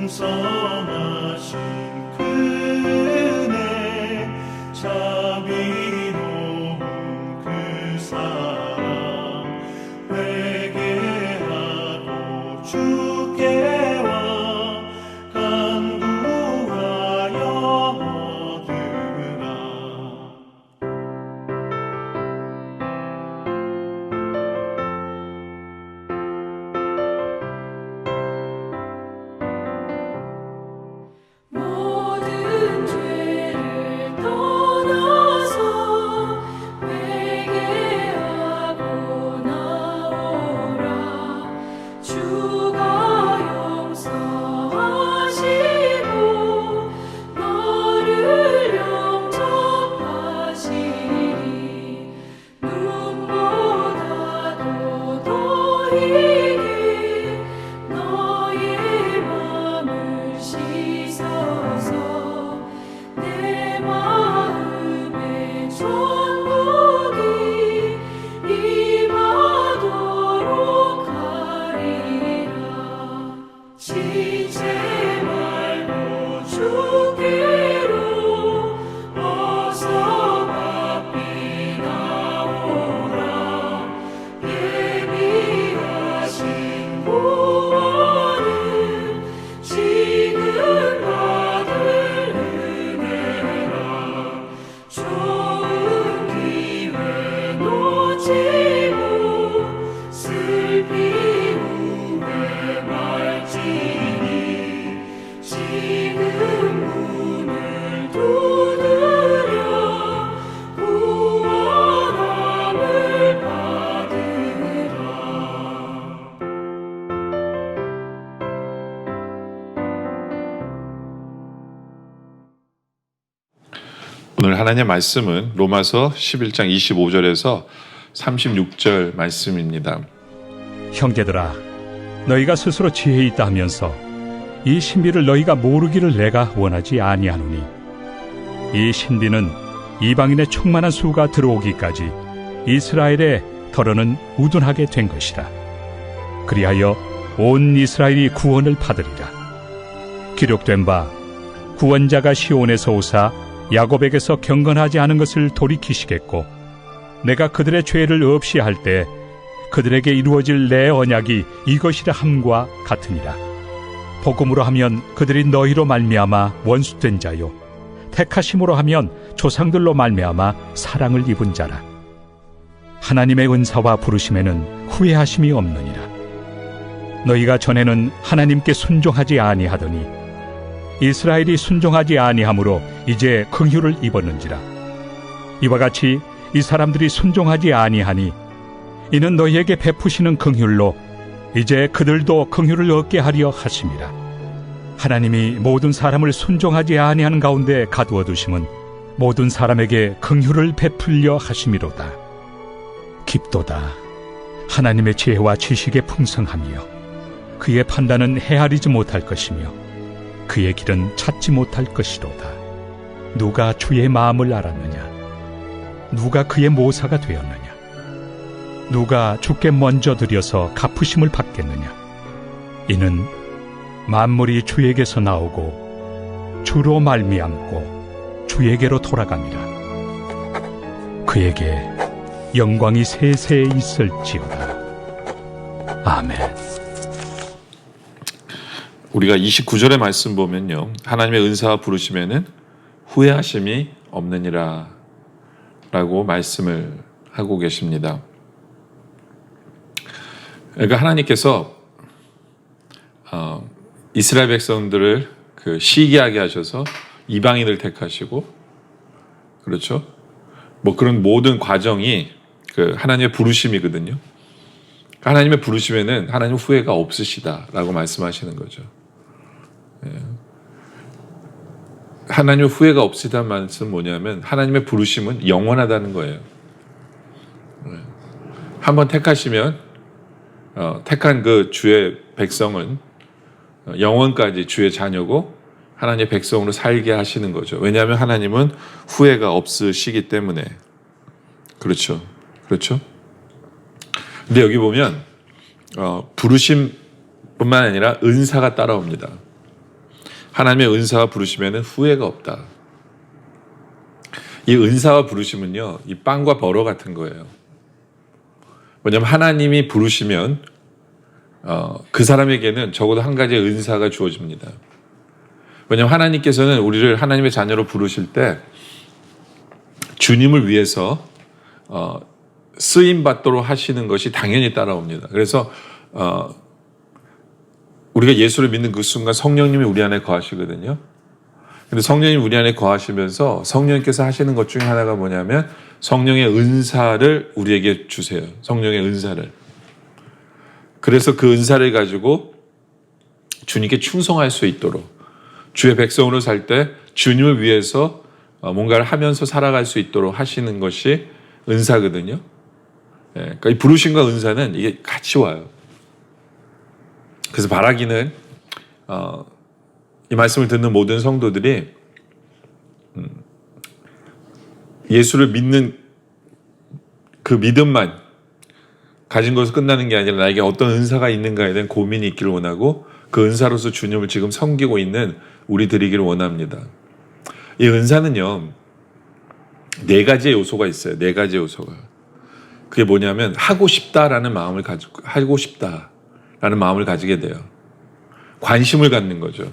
풍성하신 그네 자비로운 그 사랑 회개하고 주께 와 간구하여 얻으라. 모든 죄를 떠나서 회개하고 나오라. 주가 용서하시고 너를 영접하시리. 눈보다도 더 희게 너의 맘을 씻어서 내 마음의 천국이 임하도록 하리라. 지체 말고 주께로 어서 바삐 나오라. 예비하신 구원은 지금 받을 은혜라. 좋은 기회 놓치고 슬피 후회 말지니 지금 문을 두드려 구원함을 받으라. 오늘 하나님의 말씀은 로마서 11장 25절에서 36절 말씀입니다. 형제들아, 너희가 스스로 지혜 있다 하면서 이 신비를 너희가 모르기를 내가 원하지 아니하노니, 이 신비는 이방인의 충만한 수가 들어오기까지 이스라엘의 털어는 우둔하게 된 것이라. 그리하여 온 이스라엘이 구원을 받으리라. 기록된 바 구원자가 시온에서 오사 야곱에게서 경건하지 않은 것을 돌이키시겠고, 내가 그들의 죄를 없이 할 때 그들에게 이루어질 내 언약이 이것이라 함과 같으니라. 복음으로 하면 그들이 너희로 말미암아 원수된 자요, 택하심으로 하면 조상들로 말미암아 사랑을 입은 자라. 하나님의 은사와 부르심에는 후회하심이 없느니라. 너희가 전에는 하나님께 순종하지 아니하더니 이스라엘이 순종하지 아니하므로 이제 긍휼을 입었는지라. 이와 같이 이 사람들이 순종하지 아니하니 이는 너희에게 베푸시는 긍휼로 이제 그들도 긍휼을 얻게 하려 하심이라. 하나님이 모든 사람을 순종하지 아니하는 가운데 가두어 두심은 모든 사람에게 긍휼을 베풀려 하심이로다. 깊도다. 하나님의 지혜와 지식의 풍성함이요, 그의 판단은 헤아리지 못할 것이며 그의 길은 찾지 못할 것이로다. 누가 주의 마음을 알았느냐? 누가 그의 모사가 되었느냐? 누가 주께 먼저 드려서 갚으심을 받겠느냐? 이는 만물이 주에게서 나오고 주로 말미암고 주에게로 돌아갑니다. 그에게 영광이 세세에 있을지어다. 아멘. 우리가 29절의 말씀 보면요, 하나님의 은사와 부르심에는 후회하심이 없느니라 라고 말씀을 하고 계십니다. 그러니까 하나님께서 이스라엘 백성들을 시기하게 하셔서 이방인을 택하시고, 그렇죠? 뭐 그런 모든 과정이 하나님의 부르심이거든요. 하나님의 부르심에는 하나님 후회가 없으시다라고 말씀하시는 거죠. 하나님의 후회가 없으시다는 말씀은 뭐냐면 하나님의 부르심은 영원하다는 거예요. 한번 택하시면 택한 그 주의 백성은 영원까지 주의 자녀고 하나님의 백성으로 살게 하시는 거죠. 왜냐하면 하나님은 후회가 없으시기 때문에. 그렇죠. 그렇죠. 근데 여기 보면 부르심뿐만 아니라 은사가 따라옵니다. 하나님의 은사와 부르심에는 후회가 없다. 이 은사와 부르심은요, 이 빵과 버러 같은 거예요. 왜냐하면 하나님이 부르시면 그 사람에게는 적어도 한 가지의 은사가 주어집니다. 왜냐하면 하나님께서는 우리를 하나님의 자녀로 부르실 때 주님을 위해서 쓰임 받도록 하시는 것이 당연히 따라옵니다. 그래서 우리가 예수를 믿는 그 순간 성령님이 우리 안에 거하시거든요. 근데 성령님 우리 안에 거하시면서 성령님께서 하시는 것 중에 하나가 뭐냐면 성령의 은사를 우리에게 주세요. 성령의 은사를. 그래서 그 은사를 가지고 주님께 충성할 수 있도록 주의 백성으로 살 때 주님을 위해서 뭔가를 하면서 살아갈 수 있도록 하시는 것이 은사거든요. 그러니까 이 부르심과 은사는 이게 같이 와요. 그래서 바라기는 이 말씀을 듣는 모든 성도들이 예수를 믿는 그 믿음만 가진 것으로 끝나는 게 아니라 나에게 어떤 은사가 있는가에 대한 고민이 있기를 원하고 그 은사로서 주님을 지금 섬기고 있는 우리들이기를 원합니다. 이 은사는요, 4가지의 요소가 있어요. 4가지 요소가. 그게 뭐냐면 하고 싶다라는 마음을 가지고 하고 싶다라는 마음을 가지게 돼요. 관심을 갖는 거죠.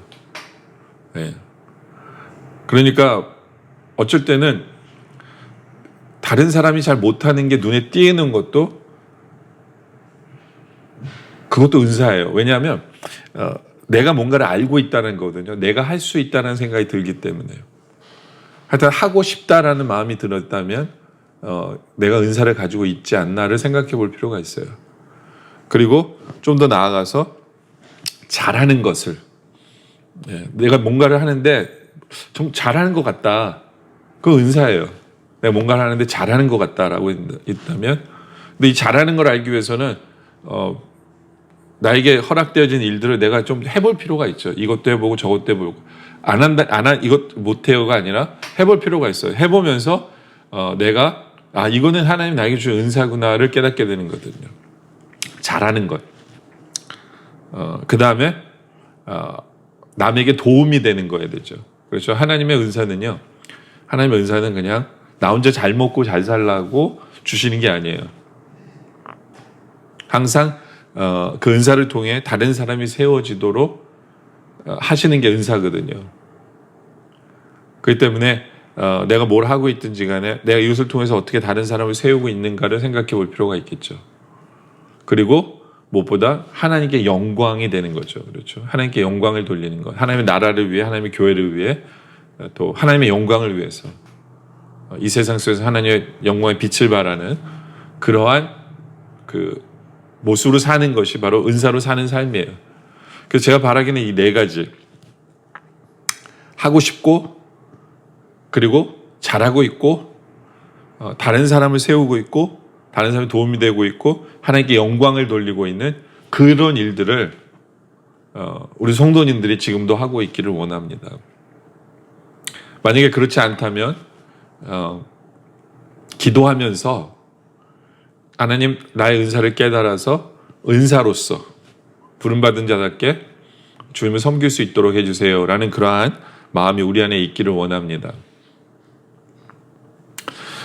네. 그러니까 어쩔 때는 다른 사람이 잘 못하는 게 눈에 띄는 것도 그것도 은사예요. 왜냐하면 내가 뭔가를 알고 있다는 거거든요. 내가 할 수 있다는 생각이 들기 때문에요. 하여튼 하고 싶다라는 마음이 들었다면 내가 은사를 가지고 있지 않나를 생각해 볼 필요가 있어요. 그리고 좀 더 나아가서 잘하는 것을, 내가 뭔가를 하는데 좀 잘하는 것 같다. 그거 은사예요. 내가 뭔가를 하는데 잘하는 것 같다라고 있다면, 근데 이 잘하는 걸 알기 위해서는 나에게 허락되어진 일들을 내가 좀 해볼 필요가 있죠. 이것도 해보고 저것도 해보고 이것 못해요가 아니라 해볼 필요가 있어요. 해보면서 내가 이거는 하나님 나에게 주신 은사구나를 깨닫게 되는 거거든요. 잘하는 것. 그 다음에 남에게 도움이 되는 거야 되죠. 그렇죠. 하나님의 은사는 그냥 나 혼자 잘 먹고 잘 살라고 주시는 게 아니에요. 항상 그 은사를 통해 다른 사람이 세워지도록 하시는 게 은사거든요. 그렇기 때문에 내가 뭘 하고 있든지 간에 내가 이것을 통해서 어떻게 다른 사람을 세우고 있는가를 생각해 볼 필요가 있겠죠. 그리고 무엇보다 하나님께 영광이 되는 거죠. 그렇죠. 하나님께 영광을 돌리는 것. 하나님의 나라를 위해, 하나님의 교회를 위해, 또 하나님의 영광을 위해서 이 세상 속에서 하나님의 영광의 빛을 발하는 그러한 그 모습으로 사는 것이 바로 은사로 사는 삶이에요. 그래서 제가 바라기는 이 4가지. 하고 싶고, 그리고 잘하고 있고, 다른 사람을 세우고 있고, 다른 사람이 도움이 되고 있고, 하나님께 영광을 돌리고 있는 그런 일들을 우리 성도님들이 지금도 하고 있기를 원합니다. 만약에 그렇지 않다면 기도하면서 하나님 나의 은사를 깨달아서 은사로서 부름받은 자답게 주님을 섬길 수 있도록 해주세요 라는 그러한 마음이 우리 안에 있기를 원합니다.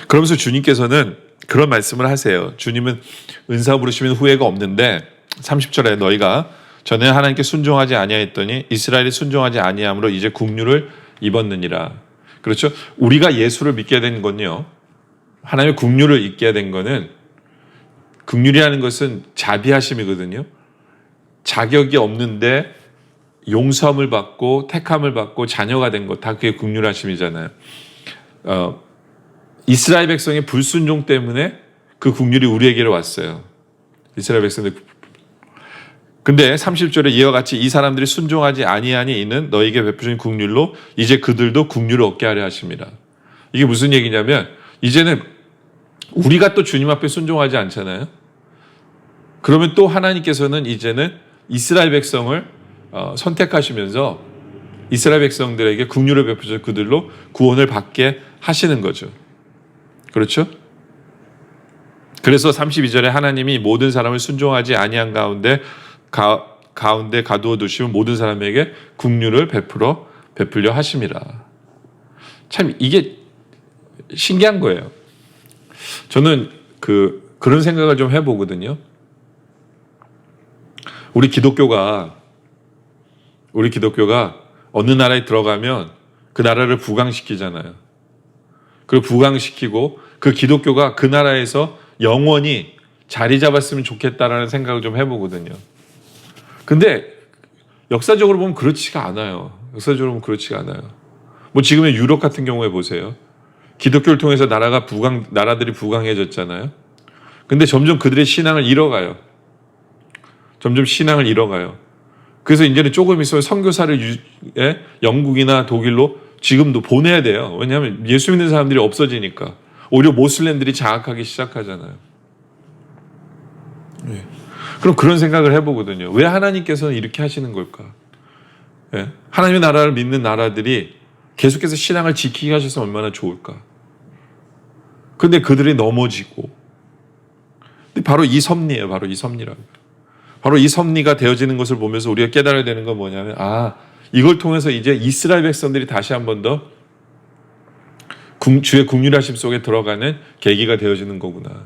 그러면서 주님께서는 그런 말씀을 하세요. 주님은 은사 부르시면 후회가 없는데 30절에 너희가 전에 하나님께 순종하지 아니하였더니 이스라엘이 순종하지 아니함으로 이제 국류를 입었느니라. 그렇죠? 우리가 예수를 믿게 된 건요, 하나님의 국류를 입게 된 거는, 국률이라는 것은 자비하심이거든요. 자격이 없는데 용서함을 받고 택함을 받고 자녀가 된 것, 다 그게 국률하심이잖아요. 이스라엘 백성의 불순종 때문에 그 국률이 우리에게로 왔어요. 이스라엘 백성들. 근데 30절에 이와 같이 이 사람들이 순종하지 아니하니 이는 너에게 베푸신 국률로 이제 그들도 국률을 얻게 하려 하십니다. 이게 무슨 얘기냐면 이제는 우리가 또 주님 앞에 순종하지 않잖아요. 그러면 또 하나님께서는 이제는 이스라엘 백성을 선택하시면서 이스라엘 백성들에게 국률을 베푸셔서 그들로 구원을 받게 하시는 거죠. 그렇죠? 그래서 32절에 하나님이 모든 사람을 순종하지 아니한 가운데 가두어 두시면 모든 사람에게 국률을 베풀어 베풀려 하심이라. 참 이게 신기한 거예요. 저는 그런 생각을 좀 해보거든요. 우리 기독교가 어느 나라에 들어가면 그 나라를 부강시키잖아요. 그리고 부강시키고 그 기독교가 그 나라에서 영원히 자리 잡았으면 좋겠다라는 생각을 좀 해보거든요. 근데 역사적으로 보면 그렇지가 않아요. 뭐 지금의 유럽 같은 경우에 보세요. 기독교를 통해서 나라들이 부강해졌잖아요. 근데 점점 그들의 신앙을 잃어가요. 그래서 이제는 조금 있으면 선교사를 영국이나 독일로 지금도 보내야 돼요. 왜냐하면 예수 믿는 사람들이 없어지니까. 오히려 모슬렘들이 장악하기 시작하잖아요. 그럼 그런 생각을 해보거든요. 왜 하나님께서는 이렇게 하시는 걸까? 하나님의 나라를 믿는 나라들이 계속해서 신앙을 지키게 하셔서 얼마나 좋을까? 근데 그들이 넘어지고, 근데 바로 이 섭리예요. 바로 이 섭리가 되어지는 것을 보면서 우리가 깨달아야 되는 건 뭐냐면, 이걸 통해서 이제 이스라엘 백성들이 다시 한 번 더 주의 긍휼하심 속에 들어가는 계기가 되어지는 거구나.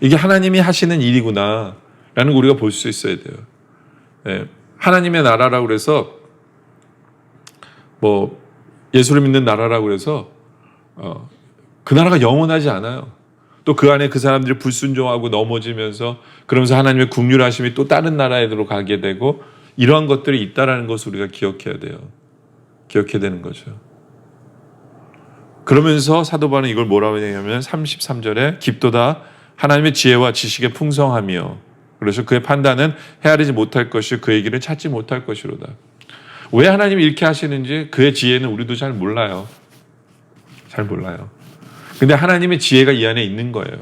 이게 하나님이 하시는 일이구나 라는 걸 우리가 볼 수 있어야 돼요. 하나님의 나라라고 그래서 뭐 예수를 믿는 나라라고 그래서 그 나라가 영원하지 않아요. 또 그 안에 그 사람들이 불순종하고 넘어지면서 그러면서 하나님의 긍휼하심이 또 다른 나라에로 가게 되고 이러한 것들이 있다라는 것을 우리가 기억해야 돼요. 기억해야 되는 거죠. 그러면서 사도 바울은 이걸 뭐라고 얘기하냐면 33절에 깊도다 하나님의 지혜와 지식의 풍성함이요. 그래서 그의 판단은 헤아리지 못할 것이요 그의 길을 찾지 못할 것이로다. 왜 하나님이 이렇게 하시는지 그의 지혜는 우리도 잘 몰라요. 근데 하나님의 지혜가 이 안에 있는 거예요.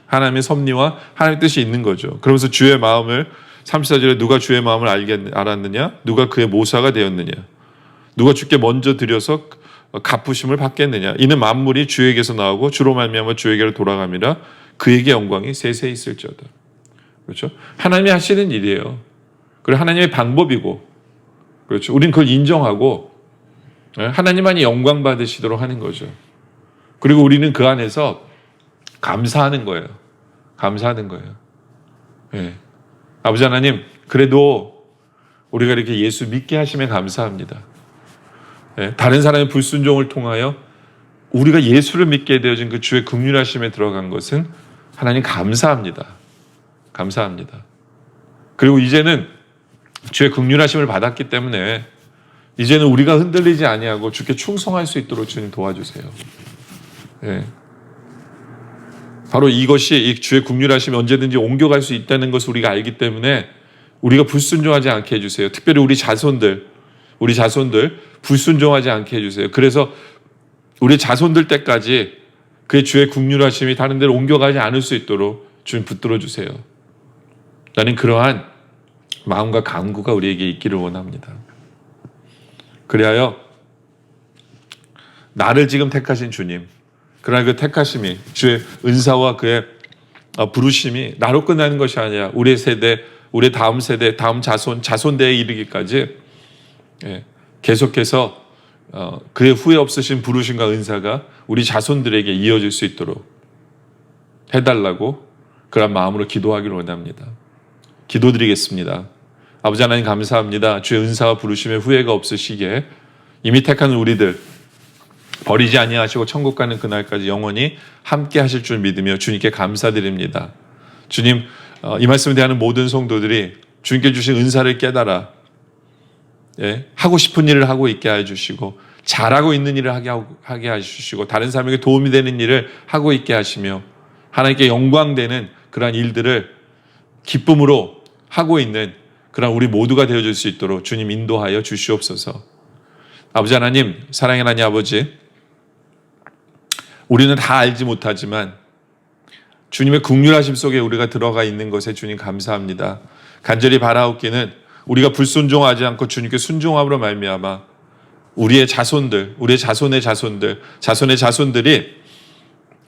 하나님의 섭리와 하나님의 뜻이 있는 거죠. 그러면서 주의 마음을 34절에 누가 주의 마음을 알았느냐? 누가 그의 모사가 되었느냐? 누가 주께 먼저 드려서 갚으심을 받겠느냐? 이는 만물이 주에게서 나오고 주로 말미암아 주에게로 돌아갑니다. 그에게 영광이 세세히 있을지어다. 그렇죠? 하나님이 하시는 일이에요. 그리고 하나님의 방법이고, 그렇죠? 우린 그걸 인정하고 하나님만이 영광 받으시도록 하는 거죠. 그리고 우리는 그 안에서 감사하는 거예요. 아버지 하나님, 그래도 우리가 이렇게 예수 믿게 하시면 감사합니다. 다른 사람의 불순종을 통하여 우리가 예수를 믿게 되어진 그 주의 긍휼하심에 들어간 것은 하나님 감사합니다. 그리고 이제는 주의 긍휼하심을 받았기 때문에 이제는 우리가 흔들리지 아니하고 주께 충성할 수 있도록 주님 도와주세요. 바로 이것이 이 주의 긍휼하심이 언제든지 옮겨갈 수 있다는 것을 우리가 알기 때문에 우리가 불순종하지 않게 해주세요. 특별히 우리 자손들 불순종하지 않게 해주세요. 그래서 우리 자손들 때까지 그의 주의 긍휼하심이 다른 데로 옮겨가지 않을 수 있도록 주님 붙들어 주세요. 나는 그러한 마음과 간구가 우리에게 있기를 원합니다. 그리하여 나를 지금 택하신 주님, 그러나 그 택하심이 주의 은사와 그의 부르심이 나로 끝나는 것이 아니라 우리 세대, 우리 다음 세대, 다음 자손대에 이르기까지 계속해서 그의 후회 없으신 부르심과 은사가 우리 자손들에게 이어질 수 있도록 해달라고 그런 마음으로 기도하기를 원합니다. 기도드리겠습니다. 아버지 하나님 감사합니다. 주의 은사와 부르심에 후회가 없으시게 이미 택한 우리들 버리지 아니하시고 천국 가는 그날까지 영원히 함께 하실 줄 믿으며 주님께 감사드립니다. 주님, 이 말씀에 대한 모든 성도들이 주님께 주신 은사를 깨달아 하고 싶은 일을 하고 있게 해주시고 잘하고 있는 일을 하게 해주시고 다른 사람에게 도움이 되는 일을 하고 있게 하시며 하나님께 영광되는 그러한 일들을 기쁨으로 하고 있는 그런 우리 모두가 되어줄 수 있도록 주님 인도하여 주시옵소서. 아버지 하나님, 사랑의 하나님 아버지, 우리는 다 알지 못하지만 주님의 긍휼하심 속에 우리가 들어가 있는 것에 주님 감사합니다. 간절히 바라옵기는 우리가 불순종하지 않고 주님께 순종함으로 말미암아 우리의 자손들, 우리의 자손의 자손들이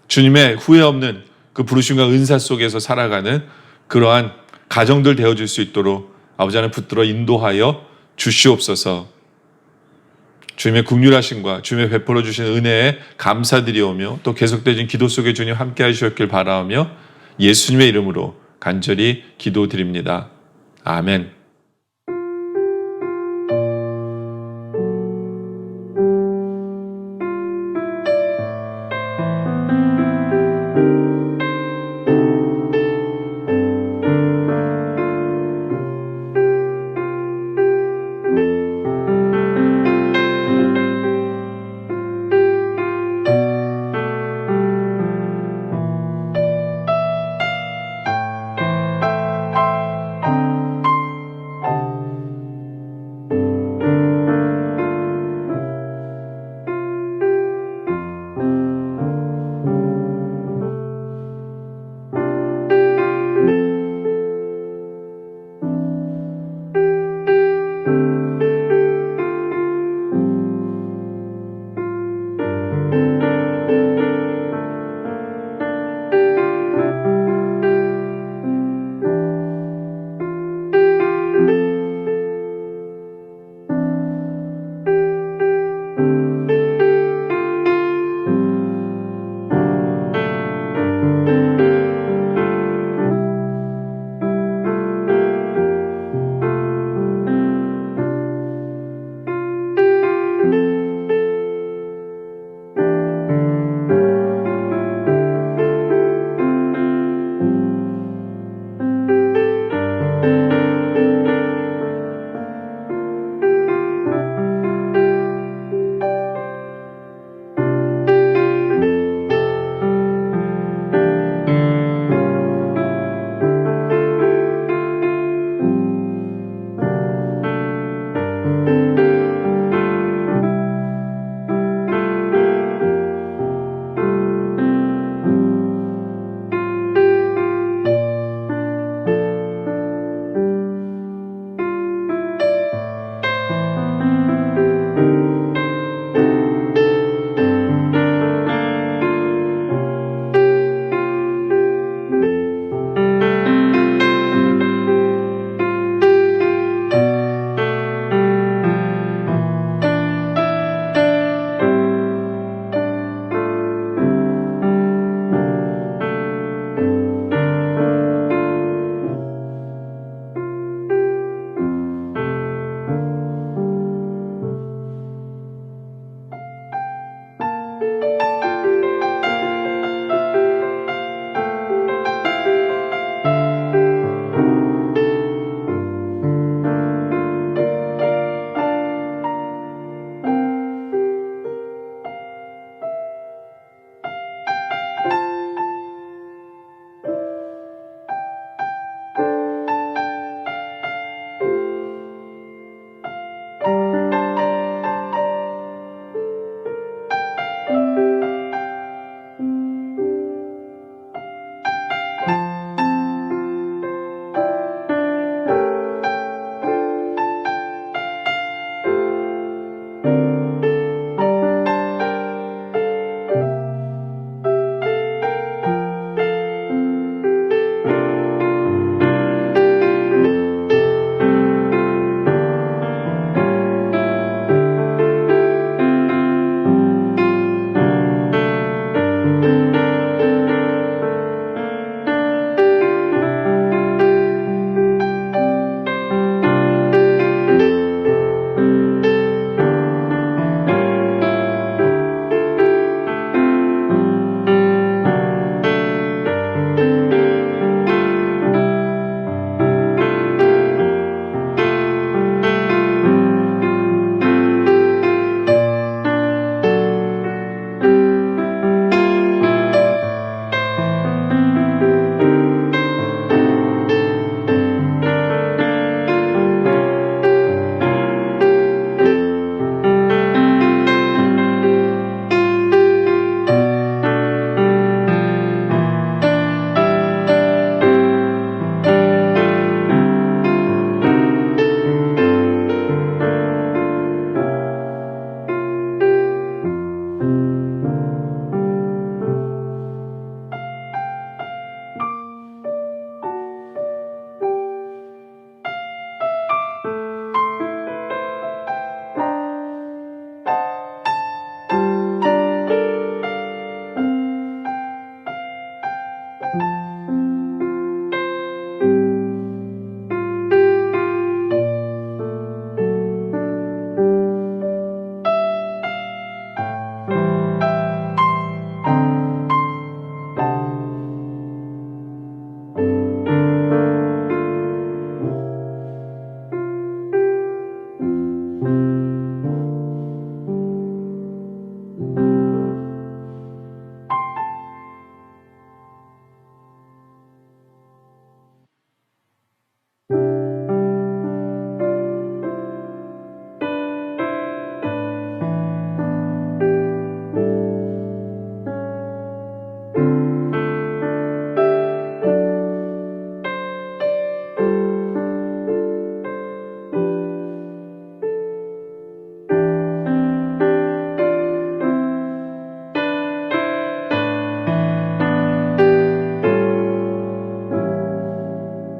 주님의 후회 없는 그 부르심과 은사 속에서 살아가는 그러한 가정들 되어줄 수 있도록 아버지 하나님 붙들어 인도하여 주시옵소서. 주님의 긍휼하심과 주님의 베풀어 주신 은혜에 감사드리오며 또 계속되진 기도 속에 주님 함께 하시었길 바라오며 예수님의 이름으로 간절히 기도드립니다. 아멘.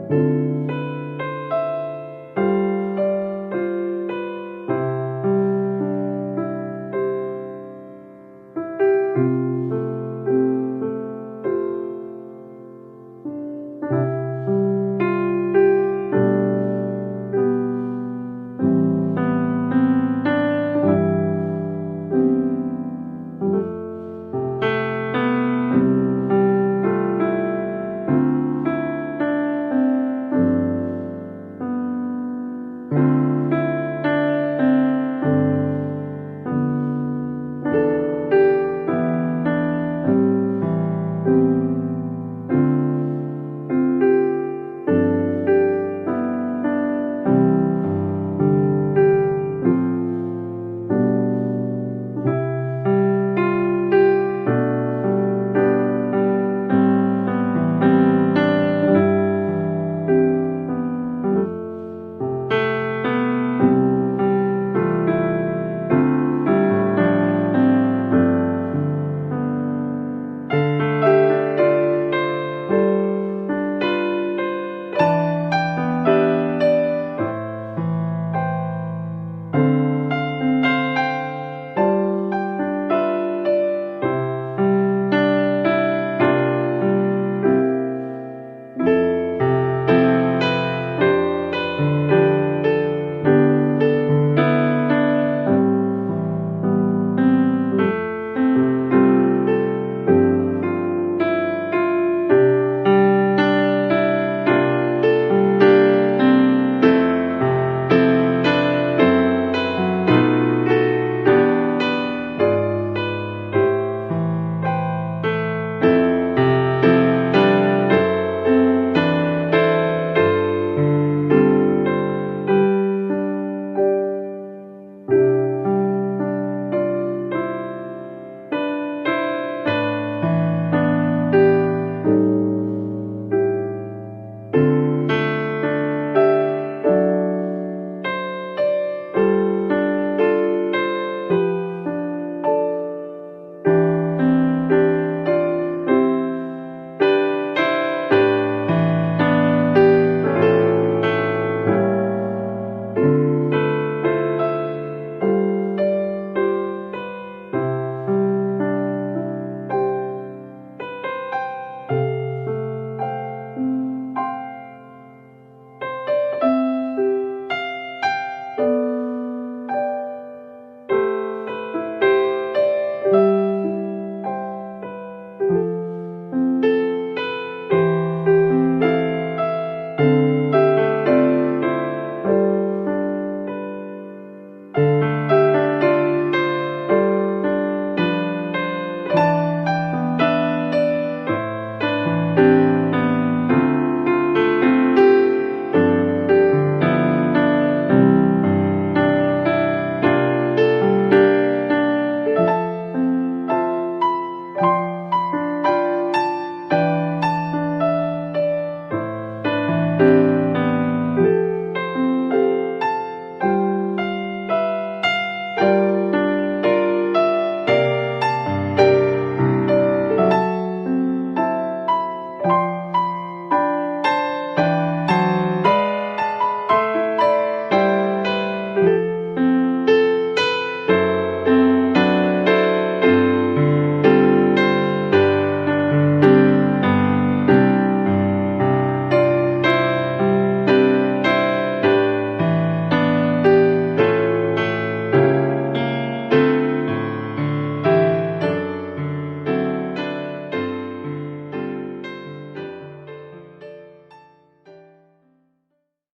주